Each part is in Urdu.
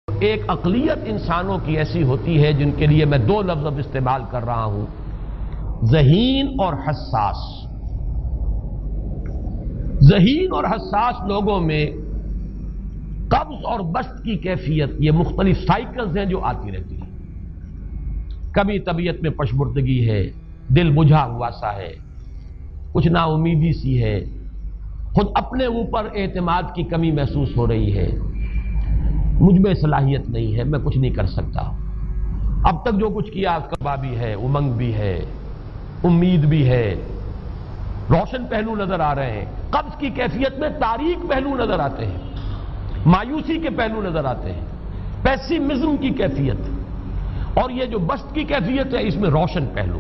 ایک اقلیت انسانوں کی ایسی ہوتی ہے جن کے لیے میں دو لفظ اب استعمال کر رہا ہوں، ذہین اور حساس۔ ذہین اور حساس لوگوں میں قبض اور بسط کی کیفیت، یہ مختلف سائیکلز ہیں جو آتی رہتی ہیں۔ کبھی طبیعت میں پشمردگی ہے، دل بجھا ہوا سا ہے، کچھ نا امیدی سی ہے، خود اپنے اوپر اعتماد کی کمی محسوس ہو رہی ہے، مجھ میں صلاحیت نہیں ہے، میں کچھ نہیں کر سکتا، اب تک جو کچھ کیا اس کا بھی ہے، امنگ بھی ہے، امید بھی ہے، روشن پہلو نظر آ رہے ہیں۔ قبض کی کیفیت میں تاریک پہلو نظر آتے ہیں، مایوسی کے پہلو نظر آتے ہیں، پیسیمزم کی کیفیت، اور یہ جو بسط کی کیفیت ہے اس میں روشن پہلو۔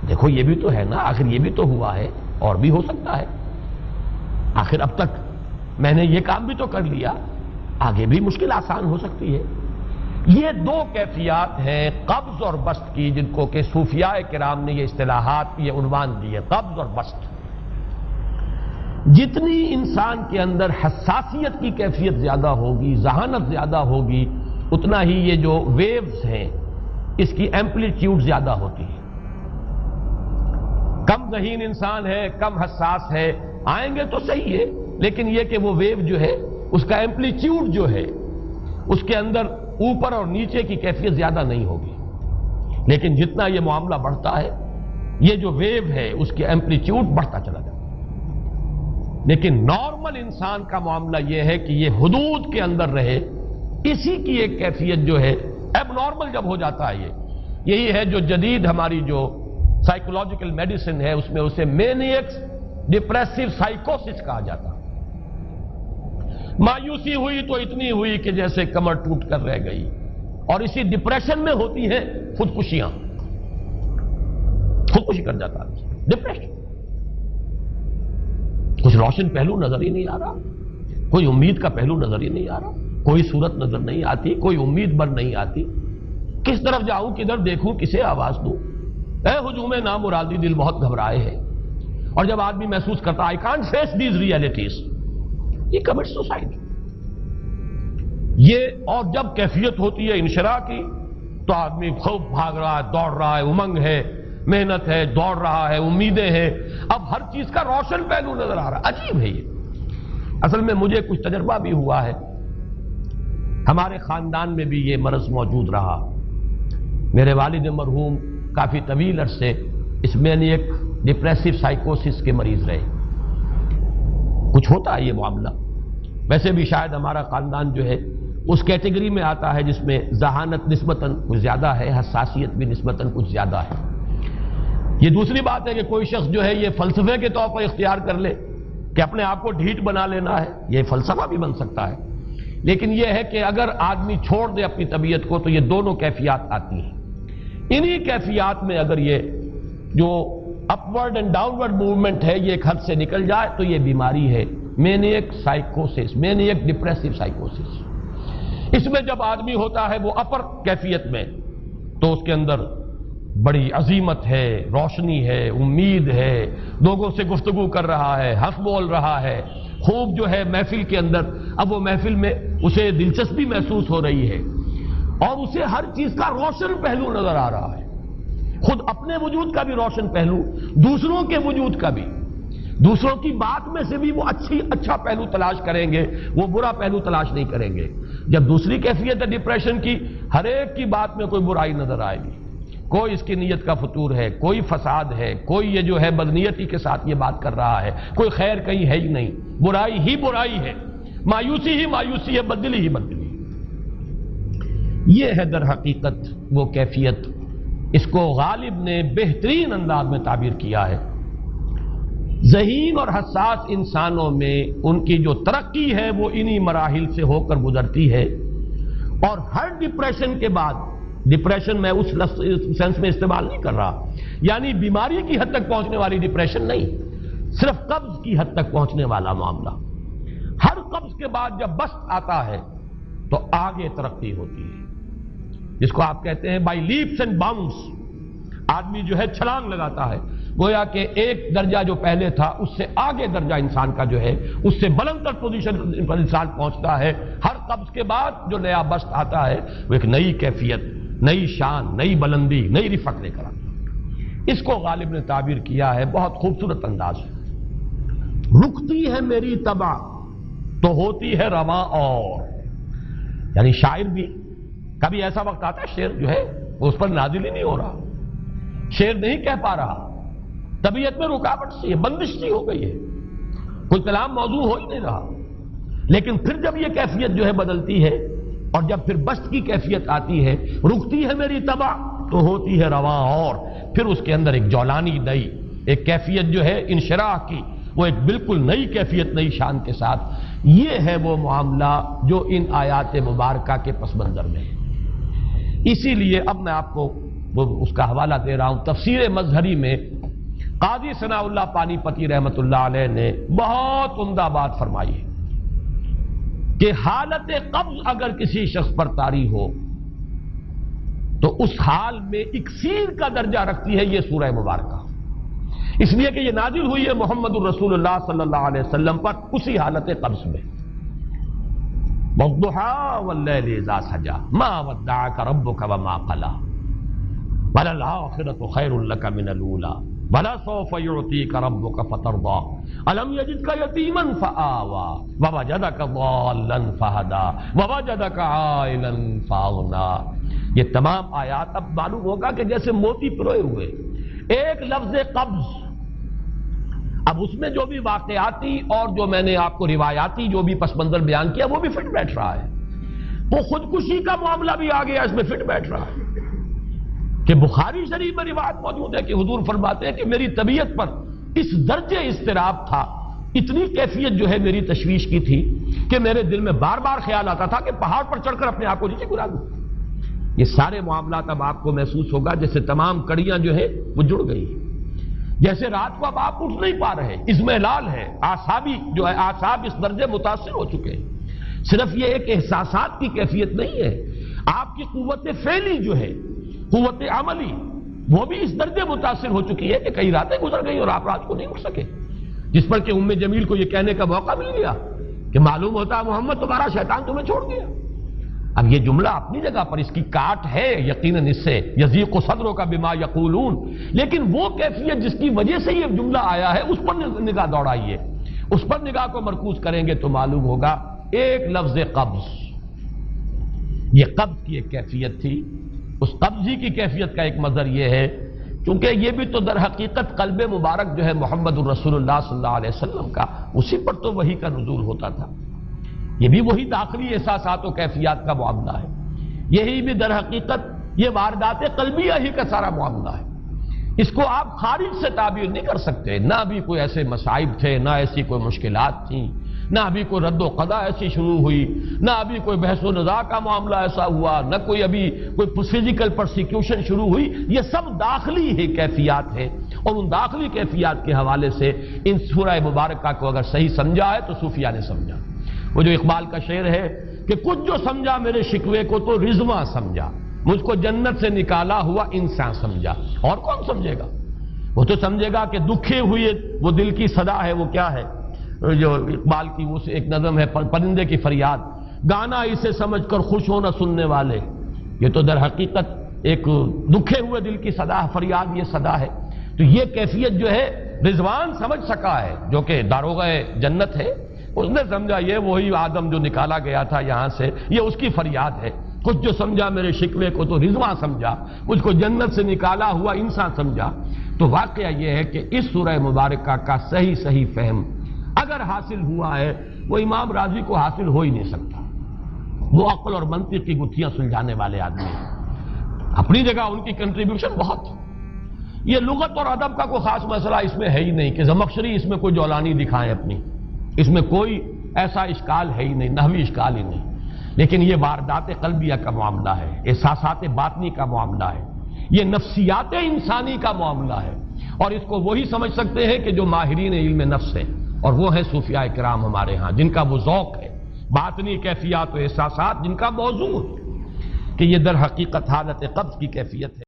دیکھو یہ بھی تو ہے نا، آخر یہ بھی تو ہوا ہے اور بھی ہو سکتا ہے، آخر اب تک میں نے یہ کام بھی تو کر لیا، آگے بھی مشکل آسان ہو سکتی ہے۔ یہ دو کیفیات ہیں قبض اور بسط کی، جن کو کہ صوفیاء کرام نے یہ اصطلاحات، یہ عنوان دیے، قبض اور بسط۔ جتنی انسان کے اندر حساسیت کی کیفیت زیادہ ہوگی، ذہانت زیادہ ہوگی، اتنا ہی یہ جو ویوز ہیں اس کی ایمپلیٹیوڈ زیادہ ہوتی ہے۔ کم ذہین انسان ہے، کم حساس ہے، آئیں گے تو صحیح ہے، لیکن یہ کہ وہ ویو جو ہے اس کا ایمپلیٹیوڈ جو ہے اس کے اندر اوپر اور نیچے کی کیفیت زیادہ نہیں ہوگی۔ لیکن جتنا یہ معاملہ بڑھتا ہے، یہ جو ویو ہے اس کی ایمپلیٹیوڈ بڑھتا چلا جاتا ہے۔ لیکن نارمل انسان کا معاملہ یہ ہے کہ یہ حدود کے اندر رہے، اسی کی ایک کیفیت جو ہے اب نارمل جب ہو جاتا ہے، یہی ہے جو جدید ہماری جو سائیکولوجیکل میڈیسن ہے اس میں اسے مینیکس ڈپریسو سائیکوسس کہا جاتا ہے۔ مایوسی ہوئی تو اتنی ہوئی کہ جیسے کمر ٹوٹ کر رہ گئی، اور اسی ڈپریشن میں ہوتی ہیں خودکشیاں، خودکشی کر جاتا ہے ڈپریشن۔ کچھ روشن پہلو نظر ہی نہیں آ رہا، کوئی امید کا پہلو نظر ہی نہیں آ رہا، کوئی صورت نظر نہیں آتی، کوئی امید بر نہیں آتی، کس طرف جاؤں، کدھر دیکھوں، کسے آواز دوں، اے ہجوم نامرادی دل بہت گھبرائے ہے۔ اور جب آدمی محسوس کرتا I can't face these realities، یہ commits suicide۔ یہ اور جب کیفیت ہوتی ہے انشراح کی تو آدمی خوب بھاگ رہا ہے، دوڑ رہا ہے، امنگ ہے، محنت ہے، دوڑ رہا ہے، امیدیں ہیں، اب ہر چیز کا روشن پہلو نظر آ رہا ہے۔ عجیب ہے یہ۔ اصل میں مجھے کچھ تجربہ بھی ہوا ہے، ہمارے خاندان میں بھی یہ مرض موجود رہا۔ میرے والد مرحوم کافی طویل عرصے اس مینیک ڈپریسو سائیکوسس کے مریض رہے۔ کچھ ہوتا ہے یہ معاملہ، ویسے بھی شاید ہمارا خاندان جو ہے اس کیٹیگری میں آتا ہے جس میں ذہانت نسبتاً کچھ زیادہ ہے، حساسیت بھی نسبتاً کچھ زیادہ ہے۔ یہ دوسری بات ہے کہ کوئی شخص جو ہے یہ فلسفے کے طور پر اختیار کر لے کہ اپنے آپ کو ڈھیٹ بنا لینا ہے، یہ فلسفہ بھی بن سکتا ہے، لیکن یہ ہے کہ اگر آدمی چھوڑ دے اپنی طبیعت کو تو یہ دونوں کیفیات آتی ہیں۔ انہی کیفیات میں اگر یہ جو اپورڈ اینڈ ڈاؤنورڈ موومنٹ ہے یہ ایک حد سے نکل جائے تو یہ بیماری ہے مینیک سائیکوسس، مینیک ڈپریسو سائیکوسس۔ اس میں جب آدمی ہوتا ہے وہ اپر کیفیت میں تو اس کے اندر بڑی عظیمت ہے، روشنی ہے، امید ہے، لوگوں سے گفتگو کر رہا ہے، ہنس بول رہا ہے، خوب جو ہے محفل کے اندر، اب وہ محفل میں اسے دلچسپی محسوس ہو رہی ہے اور اسے ہر چیز کا روشن پہلو نظر آ رہا ہے، خود اپنے وجود کا بھی روشن پہلو، دوسروں کے وجود کا بھی، دوسروں کی بات میں سے بھی وہ اچھا پہلو تلاش کریں گے، وہ برا پہلو تلاش نہیں کریں گے۔ جب دوسری کیفیت ہے ڈپریشن کی، ہر ایک کی بات میں کوئی برائی نظر آئے گی، کوئی اس کی نیت کا فطور ہے، کوئی فساد ہے، کوئی یہ جو ہے بدنیتی کے ساتھ یہ بات کر رہا ہے، کوئی خیر کہیں ہے ہی نہیں، برائی ہی برائی ہے، مایوسی ہی مایوسی ہے، بدلی ہی بدلی۔ یہ ہے در حقیقت وہ کیفیت، اس کو غالب نے بہترین انداز میں تعبیر کیا ہے۔ ذہین اور حساس انسانوں میں ان کی جو ترقی ہے وہ انہی مراحل سے ہو کر گزرتی ہے، اور ہر ڈپریشن کے بعد، ڈپریشن میں اس سینس میں استعمال نہیں کر رہا یعنی بیماری کی حد تک پہنچنے والی ڈپریشن نہیں، صرف قبض کی حد تک پہنچنے والا معاملہ۔ ہر قبض کے بعد جب بسط آتا ہے تو آگے ترقی ہوتی ہے، جس کو آپ کہتے ہیں بائی لیپس اینڈ باؤنڈس، آدمی جو ہے چھلانگ لگاتا ہے، گویا کہ ایک درجہ جو پہلے تھا اس سے آگے درجہ انسان کا جو ہے اس سے بلند تر پوزیشن پر انسان پہنچتا ہے. ہر قبض کے بعد جو نیا بست آتا ہے وہ ایک نئی کیفیت، نئی شان، نئی بلندی، نئی رفعت لے کر آتا ہے. اس کو غالب نے تعبیر کیا ہے بہت خوبصورت انداز ہے. رکتی ہے میری طبع تو ہوتی ہے رواں اور، یعنی شاعر بھی کبھی ایسا وقت آتا ہے شعر جو ہے وہ اس پر نازل ہی نہیں ہو رہا، شعر نہیں کہہ پا رہا، طبیعت میں رکاوٹ سی ہے، بندش سی ہو گئی ہے، کوئی کلام موضوع ہو ہی نہیں رہا. لیکن پھر جب یہ کیفیت جو ہے بدلتی ہے اور جب پھر بست کی کیفیت آتی ہے، رکتی ہے میری طبع تو ہوتی ہے رواں اور، پھر اس کے اندر ایک جولانی نئی ایک کیفیت جو ہے انشراح کی، وہ ایک بالکل نئی کیفیت، نئی شان کے ساتھ. یہ ہے وہ معاملہ جو ان آیات مبارکہ کے پس منظر میں ہے. اسی لیے اب میں آپ کو اس کا حوالہ دے رہا ہوں. تفسیر مظہری میں قاضی ثناء اللہ پانی پتی رحمت اللہ علیہ نے بہت عمدہ بات فرمائی ہے کہ حالت قبض اگر کسی شخص پر طاری ہو تو اس حال میں اکسیر کا درجہ رکھتی ہے یہ سورہ مبارکہ، اس لیے کہ یہ نازل ہوئی ہے محمد الرسول اللہ صلی اللہ علیہ وسلم پر اسی حالت قبض میں. وَالضُّحَىٰ وَاللَّيْلِ إِذَا سَجَىٰ مَا وَدَّعَكَ رَبُّكَ وَمَا قَلَىٰ وَلَلْآخِرَةُ خَيْرٌ لَكَ مِنَ الْأُولَىٰ وَلَسَوْفَ يُعْطِيكَ رَبُّكَ فَتَرْضَىٰ أَلَمْ يَجِدْكَ يَتِيمًا فَآوَىٰ وَوَجَدَكَ ضَالًّا فَهَدَىٰ وَوَجَدَكَ عَائِلًا فَأَغْنَىٰ. یہ تمام آیات اب معلوم ہوگا کہ جیسے موتی پروئے ہوئے. ایک لفظ قبض، اب اس میں جو بھی واقعاتی اور جو میں نے آپ کو روایاتی جو بھی پس منظر بیان کیا وہ بھی فٹ بیٹھ رہا ہے. وہ خودکشی کا معاملہ بھی آ گیا، اس میں فٹ بیٹھ رہا ہے کہ بخاری شریف میں روایت موجود ہے کہ حضور فرماتے ہیں کہ میری طبیعت پر اس درجے اضطراب تھا، اتنی کیفیت جو ہے میری تشویش کی تھی کہ میرے دل میں بار بار خیال آتا تھا کہ پہاڑ پر چڑھ کر اپنے آپ کو نیچے گرا دوں. یہ سارے معاملات اب آپ کو محسوس ہوگا جیسے تمام کڑیاں جو ہے وہ جڑ گئی، جیسے رات کو اب آپ اٹھ نہیں پا رہے، اضمحلال ہے، اعصابی جو ہے اعصاب اس درجے متاثر ہو چکے ہیں. صرف یہ ایک احساسات کی کیفیت نہیں ہے، آپ کی قوت فعلی جو ہے، قوت عملی، وہ بھی اس درجے متاثر ہو چکی ہے کہ کئی راتیں گزر گئی اور آپ رات کو نہیں اٹھ سکے، جس پر کہ ام جمیل کو یہ کہنے کا موقع مل گیا کہ معلوم ہوتا ہے محمد تمہارا شیطان تمہیں چھوڑ گیا. اب یہ جملہ اپنی جگہ پر اس کی کاٹ ہے یقیناً، اس سے یضیق صدرک بما یقولون، لیکن وہ کیفیت جس کی وجہ سے یہ جملہ آیا ہے اس پر نگاہ دوڑائیے، اس پر نگاہ کو مرکوز کریں گے تو معلوم ہوگا ایک لفظ قبض، یہ قبض کی ایک کیفیت تھی. اس قبضی کی کیفیت کا ایک مظہر یہ ہے چونکہ یہ بھی تو در حقیقت قلب مبارک جو ہے محمد الرسول اللہ صلی اللہ علیہ وسلم کا، اسی پر تو وحی کا نزول ہوتا تھا. یہ بھی وہی داخلی احساسات و کیفیات کا معاملہ ہے، یہی بھی در حقیقت یہ واردات قلبیہ ہی کا سارا معاملہ ہے. اس کو آپ خارج سے تعبیر نہیں کر سکتے، نہ ابھی کوئی ایسے مصائب تھے، نہ ایسی کوئی مشکلات تھیں، نہ ابھی کوئی رد و قضا ایسی شروع ہوئی، نہ ابھی کوئی بحث و نزاع کا معاملہ ایسا ہوا، نہ کوئی ابھی کوئی فزیکل پرسیکیوشن شروع ہوئی. یہ سب داخلی ہی کیفیات ہیں، اور ان داخلی کیفیات کے حوالے سے ان سورہ مبارکہ کو اگر صحیح سمجھا ہے تو صوفیہ نے سمجھا. وہ جو اقبال کا شعر ہے کہ کچھ جو سمجھا میرے شکوے کو تو رضواں سمجھا، مجھ کو جنت سے نکالا ہوا انسان سمجھا. اور کون سمجھے گا؟ وہ تو سمجھے گا کہ دکھے ہوئے وہ دل کی صدا ہے، وہ کیا ہے جو اقبال کی وہ ایک نظم ہے پرندے کی فریاد، گانا اسے سمجھ کر خوش ہونا سننے والے. یہ تو در حقیقت ایک دکھے ہوئے دل کی صدا، فریاد یہ صدا ہے. تو یہ کیفیت جو ہے رضوان سمجھ سکا ہے جو کہ داروغہ جنت ہے، اس نے سمجھا یہ وہی آدم جو نکالا گیا تھا یہاں سے، یہ اس کی فریاد ہے. کچھ جو سمجھا میرے شکوے کو تو رضواں سمجھا، مجھ کو جنت سے نکالا ہوا انسان سمجھا. تو واقعہ یہ ہے کہ اس سورہ مبارکہ کا صحیح فہم اگر حاصل ہوا ہے وہ امام راضی کو حاصل ہو ہی نہیں سکتا. وہ عقل اور منطق کی گتھیاں سلجھانے والے آدمی ہیں، اپنی جگہ ان کی کنٹریبیوشن بہت. یہ لغت اور ادب کا کوئی خاص مسئلہ اس میں ہے ہی نہیں کہ زمخشری اس میں کوئی جولانی دکھائیں اپنی، اس میں کوئی ایسا اشکال ہے ہی نہیں، نحوی اشکال ہی نہیں. لیکن یہ واردات قلبیہ کا معاملہ ہے، احساسات باطنی کا معاملہ ہے، یہ نفسیات انسانی کا معاملہ ہے. اور اس کو وہی سمجھ سکتے ہیں کہ جو ماہرین علم نفس ہیں، اور وہ ہیں صوفیاء کرام ہمارے ہاں، جن کا وہ ذوق ہے باطنی کیفیات و احساسات، جن کا موضوع ہے کہ یہ در حقیقت حالت قبض کی کیفیت ہے.